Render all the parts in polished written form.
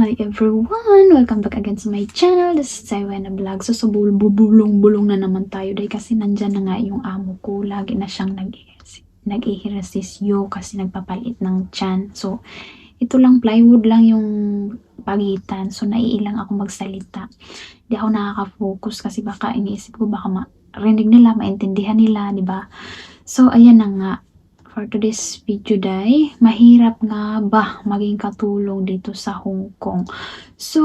Hi everyone! Welcome back again to my channel. This is Saiwena Vlog. So, bulong-bulong na naman tayo dahil kasi nandyan na nga yung amo ko. Lagi na siyang nag-ihiresisyo kasi nagpapalit ng tiyan. So, ito lang, plywood lang yung pagitan. So, naiilang ako magsalita. Di ako nakaka-focus kasi baka iniisip ko baka marinig nila, maintindihan nila, di ba? So, ayan na nga. For today's video day, mahirap nga ba maging katulong dito sa Hong Kong? So,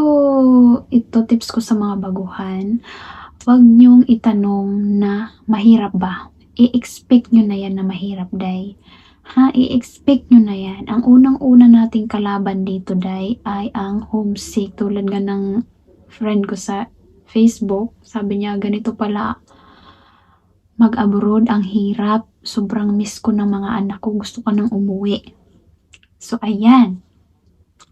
ito tips ko sa mga baguhan. Huwag niyong itanong na mahirap ba? I-expect nyo na yan na mahirap, day. Ha, i-expect nyo na yan. Ang unang-una nating kalaban dito, day, ay ang homesick. Tulad nga ng friend ko sa Facebook, sabi niya, ganito pala mag-abroad, ang hirap. Sobrang miss ko ng mga anak ko. Gusto ko nang umuwi. So, ayan.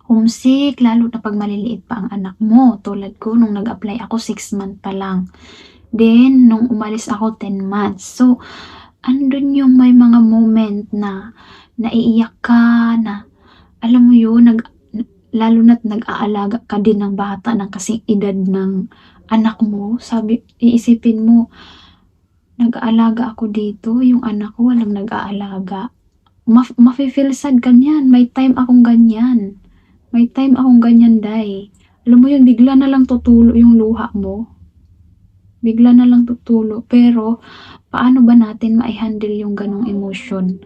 Homesick, lalo na pag maliliit pa ang anak mo. Tulad ko, nung nag-apply ako, 6 months pa lang. Then, nung umalis ako, 10 months. So, andun yung may mga moment na naiiyak ka, na, alam mo yun, lalo na't nag-aalaga ka din ng bata ng kasing edad ng anak mo. Sabi, iisipin mo, nag-aalaga ako dito, yung anak ko walang nag-aalaga. Mafe-feel sad ganyan. May time akong ganyan. May time akong ganyan, day. Alam mo yun, bigla na lang tutulo yung luha mo. Bigla na lang tutulo. Pero, paano ba natin ma-handle yung ganong emotion?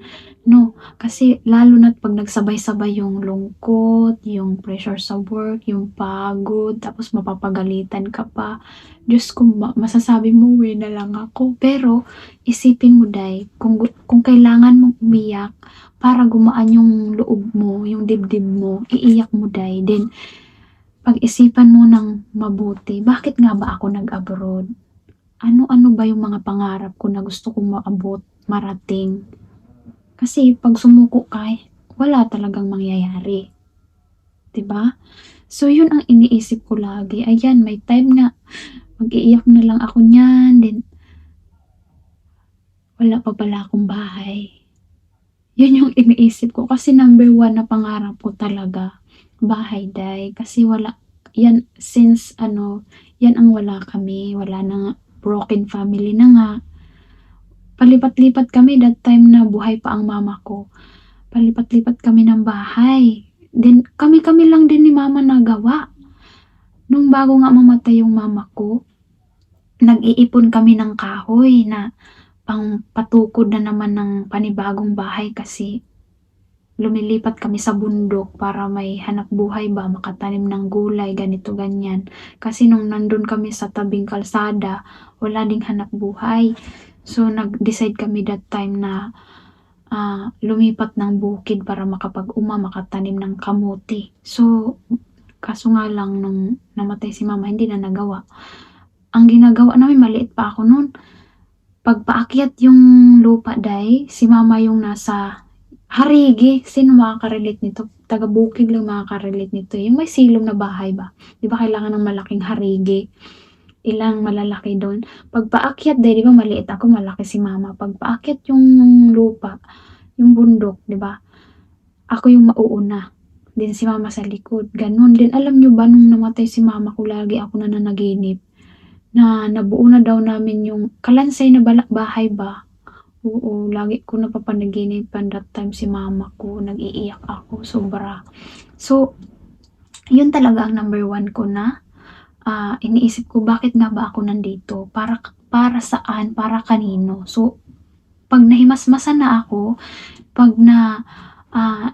No, kasi lalo na't pag nagsabay-sabay yung lungkot, yung pressure sa work, yung pagod, tapos mapapagalitan ka pa. Diyos ko, masasabi mo, uwi na lang ako. Pero, isipin mo, day, kung kailangan mong umiyak para gumaan yung loob mo, yung dibdib mo, iiyak mo, day. Then, pag-isipan mo ng mabuti, bakit nga ba ako nag-abroad? Ano-ano ba yung mga pangarap ko na gusto kong maabot, marating? Kasi pag sumuko ka, wala talagang mangyayari. 'Di ba? So, yun ang iniisip ko lagi. Ayan, may time nga, mag-iiyak na lang ako niyan, then, wala pa pala akong bahay. Yun yung iniisip ko. Kasi number 1 na pangarap ko talaga, bahay, day. Kasi wala, yan, since, yan ang wala kami. Wala na nga, broken family na nga. Palipat-lipat kami that time na buhay pa ang mama ko. Palipat-lipat kami ng bahay. Then, kami-kami lang din ni mama nagawa. Nung bago nga mamatay yung mama ko, nag-iipon kami ng kahoy na pang patukod na naman ng panibagong bahay kasi lumilipat kami sa bundok para may hanap buhay ba, makatanim ng gulay, ganito, ganyan. Kasi nung nandun kami sa tabing kalsada, wala ding hanap buhay. So, nag-decide kami that time na lumipat ng bukid para makatanim ng kamuti. So, kaso nga lang nung namatay si mama, hindi na nagawa. Ang ginagawa namin, maliit pa ako noon. Pagpaakyat yung lupa, day, si mama yung nasa harigi. Sino makaka-relate nito? Taga-bukid lang makaka-relate nito. Yung may silong na bahay ba? Di ba kailangan ng malaking harigi? Ilang malalaki doon. Pagpaakyat, day, di ba maliit ako, malaki si mama. Pagpaakyat yung lupa, yung bundok, di ba? Ako yung mauuna. Din si mama sa likod. Ganon din. Alam nyo ba, nung namatay si mama ko, lagi ako na nanaginip na nabuo na daw namin yung kalansay na bahay ba? Oo, lagi ko napapanaginipan that time si mama ko. Nag-iiyak ako, sobra. So, yun talaga ang number 1 ko na iniisip ko, bakit nga ba ako nandito? Para saan? Para kanino? So, pag nahimasmasan na ako, pag na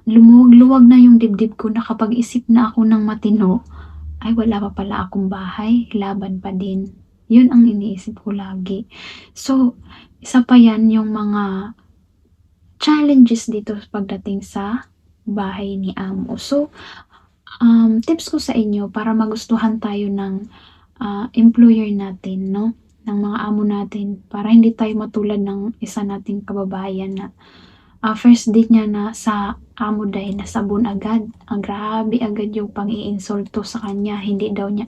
lumuwag-luwag na yung dibdib ko, nakapag-isip na ako ng matino, ay wala pa pala akong bahay, laban pa din. Yun ang iniisip ko lagi. So, isa pa yan yung mga challenges dito pagdating sa bahay ni amo. So, tips ko sa inyo para magustuhan tayo ng employer natin, no? Ng mga amo natin, para hindi tayo matulad ng isa nating kababayan na first date niya na sa amo dahil nasabon agad. Ang grabe agad yung pang-iinsulto sa kanya. Hindi daw niya,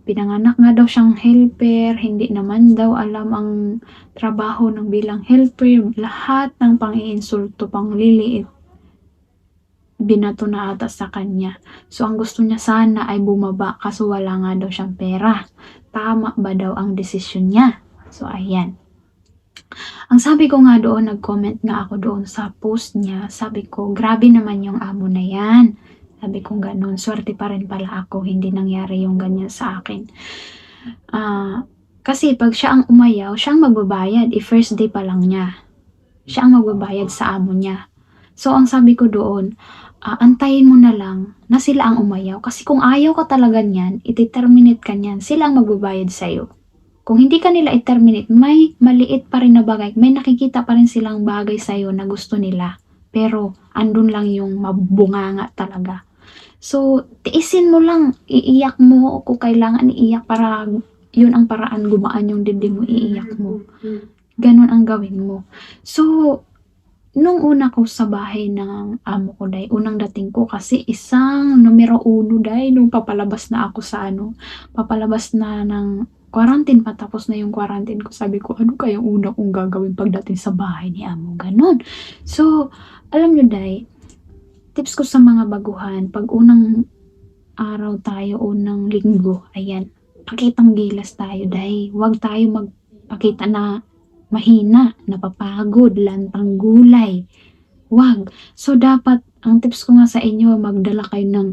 pinanganak nga daw siyang helper, hindi naman daw alam ang trabaho ng bilang helper. Lahat ng pang-iinsulto, pangliliit, binato na ata sa kanya. So, ang gusto niya sana ay bumaba kaso wala nga daw siyang pera. Tama ba daw ang desisyon niya? So, ayan. Ang sabi ko nga doon, nag-comment nga ako doon sa post niya, sabi ko, grabe naman yung amo na yan. Sabi ko ganun, swerte pa rin pala ako, hindi nangyari yung ganyan sa akin. Kasi pag siya ang umayaw, siya ang magbabayad, first day pa lang niya. Siya ang magbabayad sa amo niya. So, ang sabi ko doon, antayin mo na lang na sila ang umayaw. Kasi kung ayaw ka talaga niyan, iti-terminate ka niyan, sila ang magbabayad sa'yo. Kung hindi ka nila i-terminate, may maliit pa rin na bagay, may nakikita pa rin silang bagay sa'yo na gusto nila. Pero, andun lang yung mabunganga talaga. So, tiisin mo lang, iiyak mo kung kailangan iiyak para yun ang paraan gumaan yung dibdib mo, iiyak mo. Ganon ang gawin mo. So, nung una ko sa bahay ng amo ko, day, unang dating ko kasi isang numero 1, day, nung papalabas na ako sa papalabas na ng quarantine, patapos na yung quarantine ko, sabi ko, ano kayang una kong gagawin pagdating sa bahay ni amo, ganon. So, alam nyo, day, tips ko sa mga baguhan, pag unang araw tayo, unang linggo, ayan, pakitang gilas tayo, day. Huwag tayo magpakita na mahina, napapagod, lantang gulay. Huwag. So, dapat, ang tips ko nga sa inyo, magdala kayo ng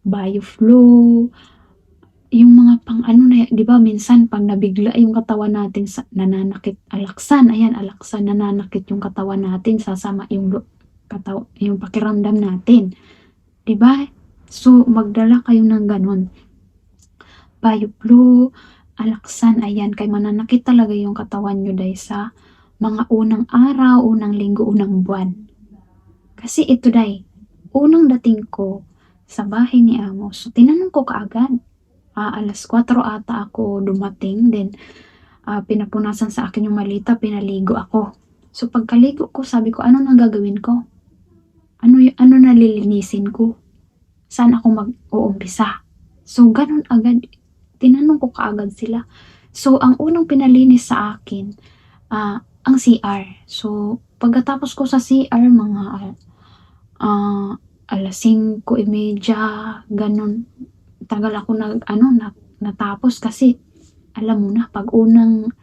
BioFlow, yung mga pang ano na, di ba minsan pag nabigla yung katawan natin, nananakit, alaksan, ayan, alaksan, nananakit yung katawan natin, sasama yung yung pakiramdam natin. Di ba? So, magdala kayo ng ganun. BioFlow, alaksan, ayan, kay mananakit talaga yung katawan nyo dahil sa mga unang araw, unang linggo, unang buwan. Kasi ito day, unang dating ko sa bahay ni amo, so tinanong ko kaagad, alas 4 ata ako dumating, then pinapunasan sa akin yung malita, pinaligo ako. So pagkaligo ko, sabi ko, ano nang gagawin ko? Ano nalilinisin ko? Saan ako mag-uumpisa? So ganun agad, tinanong ko kaagad sila. So ang unang pinalinis sa akin, ang CR. So pagkatapos ko sa CR, mga alas 5:30, ganun, tagal ako natapos kasi alam mo na, pag unang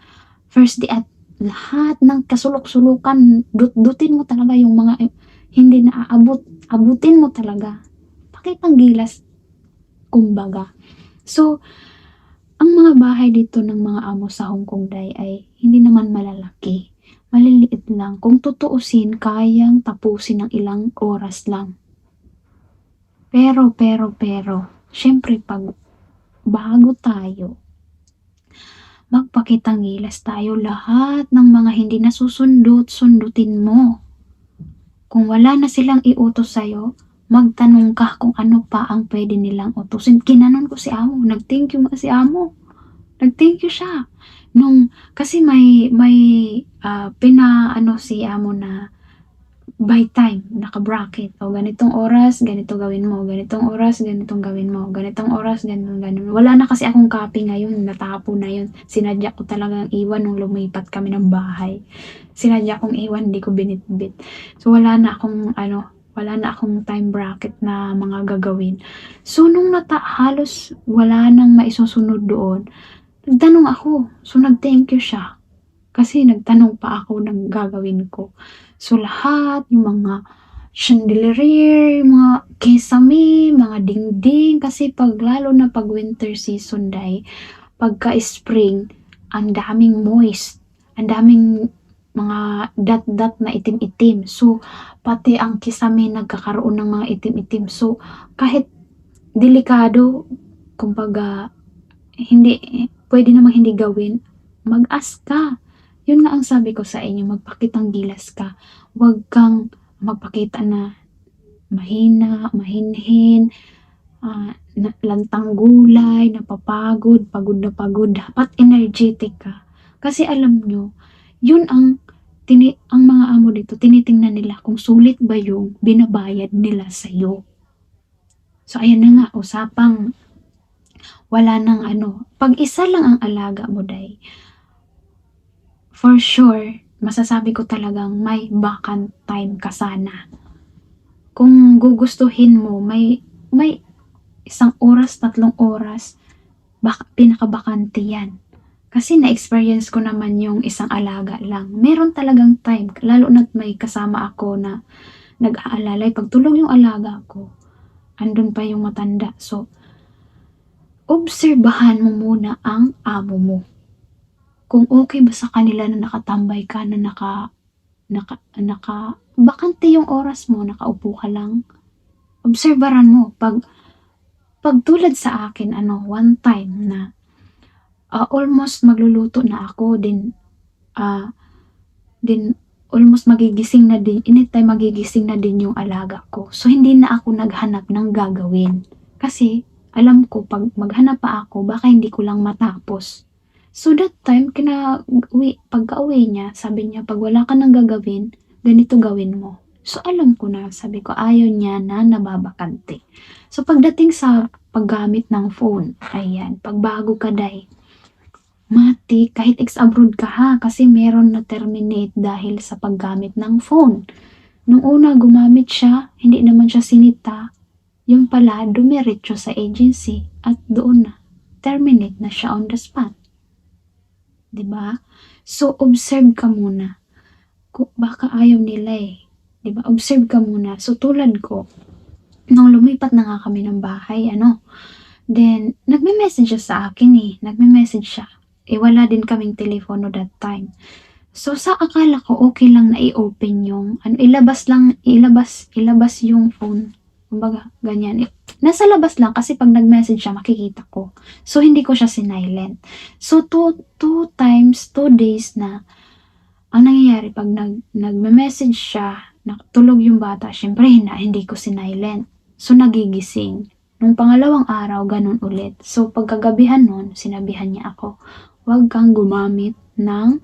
first day at lahat ng kasulok-sulukan, dutin mo talaga yung mga hindi na abutin mo talaga. Pakitang gilas, kumbaga. So, ang mga bahay dito ng mga amo sa Hong Kong, day, ay hindi naman malalaki. Maliliit lang. Kung tutuusin, kayang tapusin ng ilang oras lang. Pero, syempre pag bago tayo, magpakitang gilas tayo, lahat ng mga hindi nasusundot, sundutin mo. Kung wala na silang iutos sa'yo, magtanong ka kung ano pa ang pwede nilang utusin. Kinanon ko si amo, nag-thank you nga si amo. Nag-thank you siya. Kasi may pinaano si amo na by time, naka-bracket. O ganitong oras, ganito gawin mo. Ganitong oras, ganitong gawin mo. Ganitong oras, ganitong gawin mo. Wala na kasi akong copy ngayon, natapo na yun. Sinadya ko talagang iwan nung lumipat kami ng bahay. Sinadya kong iwan, hindi ko binitbit. So wala na akong time bracket na mga gagawin. So nung halos wala nang maisusunod doon, nagtanong ako. So nag-thank you siya. Kasi nagtanong pa ako ng gagawin ko. So lahat, yung mga chandelier, mga kesame, mga dingding, kasi lalo na pag winter season, day, pagka-spring, ang daming moist, ang daming mga dot-dot na itim-itim. So, pati ang kisame nagkakaroon ng mga itim-itim. So, kahit delikado, kumbaga, pwede namang hindi gawin, mag-ask ka. Yun nga ang sabi ko sa inyo, magpakitang gilas ka. Huwag kang magpakita na mahina, mahinhin, lantang gulay, napapagod, pagod na pagod. Dapat energetic ka. Kasi alam nyo, yun ang mga amo dito, tinitingnan nila kung sulit ba yung binabayad nila sa'yo. So, ayan na nga, usapang wala nang pag isa lang ang alaga mo, day, for sure, masasabi ko talagang may vacant time ka sana. Kung gugustuhin mo may 1 oras, 3 oras, pinakabakante yan. Kasi na-experience ko naman yung isang alaga lang. Meron talagang time, lalo na't may kasama ako na nag-aalalay. Pag tulog yung alaga ko, andun pa yung matanda. So, obserbahan mo muna ang amo mo. Kung okay ba sa kanila na nakatambay ka, na bakante yung oras mo, nakaupo ka lang, obserbaran mo. Pag tulad sa akin, one time na almost magluluto na ako, din almost magigising na din, anytime magigising na din yung alaga ko. So, hindi na ako naghanap ng gagawin. Kasi, alam ko, pag maghanap pa ako, baka hindi ko lang matapos. So, that time, pagka-uwi niya, sabi niya, pag wala ka nang gagawin, ganito gawin mo. So, alam ko na, sabi ko, ayaw niya na nababakante. So, pagdating sa paggamit ng phone, ayan, pagbago ka, day, mati, kahit ex-abroad ka ha, kasi meron na terminate dahil sa paggamit ng phone. Nung una, gumamit siya, hindi naman siya sinita, yung pala, dumiretso sa agency at doon na, terminate na siya on the spot. 'Di ba? So, observe ka muna. Baka ayaw nila eh. 'Di ba? Observe ka muna. So, tulad ko, nung lumipat na nga kami ng bahay, then, nagme-message siya sa akin eh. Nagme-message siya. Wala din kaming telepono that time. So, sa akala ko okay lang na i-open yung, ilabas yung phone. Kumbaga, ganyan. Nasa labas lang kasi pag nag-message siya, makikita ko. So, hindi ko siya sinilent. So, two days na, ang nangyayari pag nagme-message siya, natulog yung bata, syempre, hindi ko sinilent. So, nagigising. Nung pangalawang araw, ganun ulit. So, pagkagabihan nun, sinabihan niya ako, huwag kang gumamit ng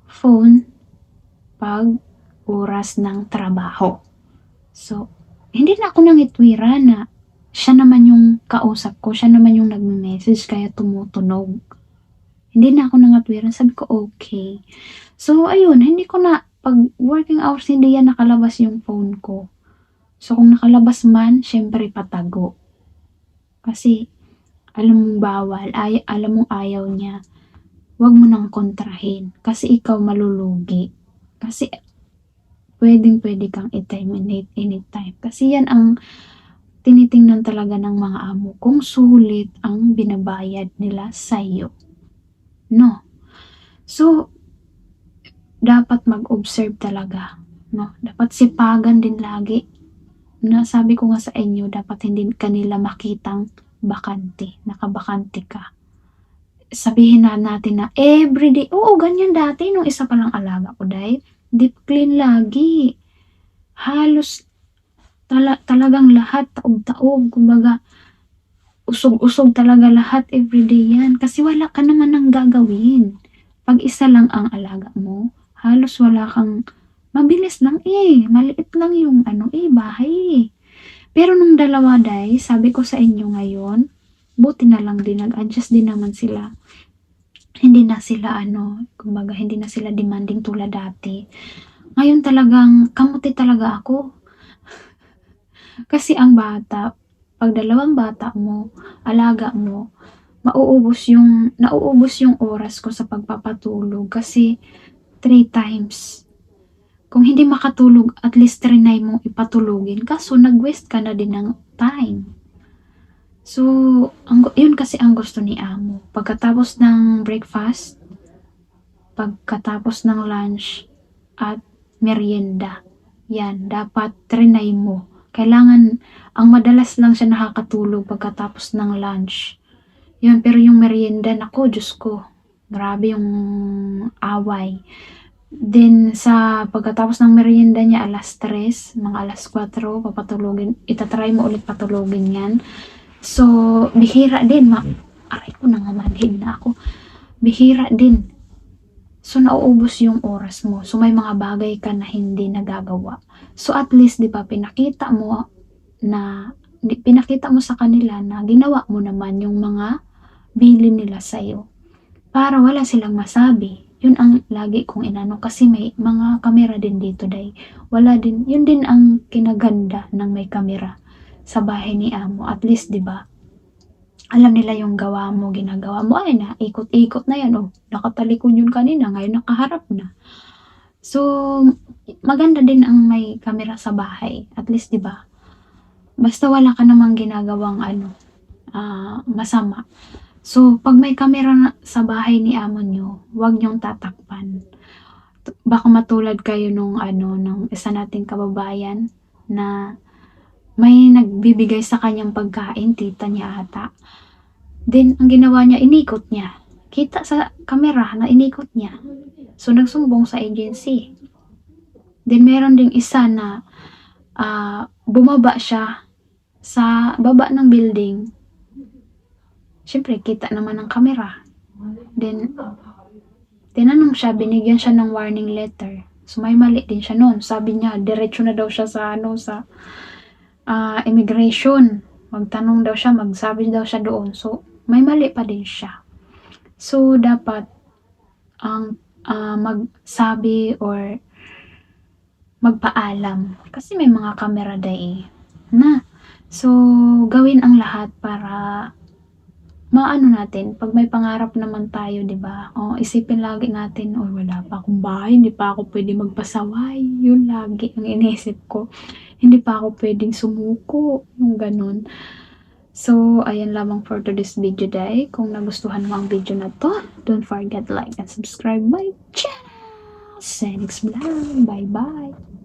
phone pag oras ng trabaho. So, hindi na ako nangitwira na siya naman yung kausap ko, siya naman yung nagme-message kaya tumutunog. Hindi na ako nangatwiran, sabi ko okay. So, ayun, hindi ko na, pag working hours, hindi yan nakalabas yung phone ko. So, kung nakalabas man, syempre patago. Kasi, alam mong bawal, alam mong ayaw niya, wag mo nang kontrahin. Kasi ikaw malulugi. Kasi, pwede kang i-terminate anytime. Kasi yan ang tinitingnan talaga ng mga amo kung sulit ang binabayad nila sa'yo. No? So, dapat mag-observe talaga. No? Dapat sipagan din lagi. Na sabi ko nga sa inyo, dapat hindi kanila makitang bakante, nakabakante ka. Sabihin na natin na everyday, oo, ganyan dati nung isa pa lang alaga ko, dahil deep clean lagi. Halos talagang lahat, taob-taob, kumbaga, usog-usog talaga lahat everyday yan. Kasi wala ka naman nang gagawin. Pag isa lang ang alaga mo, halos wala kang, mabilis lang maliit lang yung bahay eh. Pero nung dalawa, day, sabi ko sa inyo ngayon, buti na lang din, nag-adjust din naman sila. Hindi na sila kumbaga hindi na sila demanding tulad dati. Ngayon talagang kamuti talaga ako. Kasi ang bata, pag dalawang bata mo, alaga mo, nauubos yung oras ko sa pagpapatulog kasi 3 times. Kung hindi makatulog, at least trinay mong ipatulugin. Kaso nag-waste ka na din ng time. So, yun kasi ang gusto ni amo. Pagkatapos ng breakfast, pagkatapos ng lunch, at merienda. Yan, dapat trinay mo. Kailangan, ang madalas lang siya nakakatulog pagkatapos ng lunch. Yun, pero yung merienda, nako, Diyos ko, grabe yung away. Then, pagkatapos ng merienda niya, 3:00, mga 4:00, papatulogin, itatry mo ulit patulogin yan. So, bihira din, aray ko nangamanhin na ako. Bihira din. So, nauubos yung oras mo. So, may mga bagay ka na hindi nagagawa. So, at least, di ba, pinakita mo sa kanila na ginawa mo naman yung mga bilin nila sa'yo. Para wala silang masabi. Yun ang lagi kong inano kasi may mga kamera din dito day. Wala din, yun din ang kinaganda ng may kamera sa bahay ni amo. At least, 'di ba? Alam nila yung gawa mo, ginagawa mo. Ay, na ikot-ikot na yan. Oh, nakatalikod yun kanina, ngayon nakaharap na. So, maganda din ang may kamera sa bahay. At least, 'di ba? Basta wala ka namang ginagawang ano, masama. So, pag may kamera na sa bahay ni amo niyo, huwag niyong tatakpan. Baka matulad kayo nung ano, nung isa nating kababayan na may nagbibigay sa kanyang pagkain, tita niya ata. Then, ang ginawa niya, inikot niya. Kita sa kamera na inikot niya. So, nagsumbong sa agency. Then, meron ding isa na bumaba siya sa baba ng building. Siyempre, kita naman ng kamera. Then, tinanong siya, binigyan siya ng warning letter. So, may mali din siya noon. Sabi niya, diretso na daw siya sa, sa immigration. Magtanong daw siya, magsabi daw siya doon. So, may mali pa din siya. So, dapat ang magsabi or magpaalam. Kasi may mga camera day na. So, gawin ang lahat para maano natin, pag may pangarap naman tayo, 'di ba? O isipin lagi natin, "Oh, wala pa akong bahay, hindi pa ako pwede magpasaway." Yun lagi ang iniisip ko. Hindi pa ako pwedeng sumuko, yung gano'n. So, ayan lamang for today's video day. Kung nagustuhan mo ang video na 'to, don't forget like and subscribe my channel. See you next vlog. Bye-bye.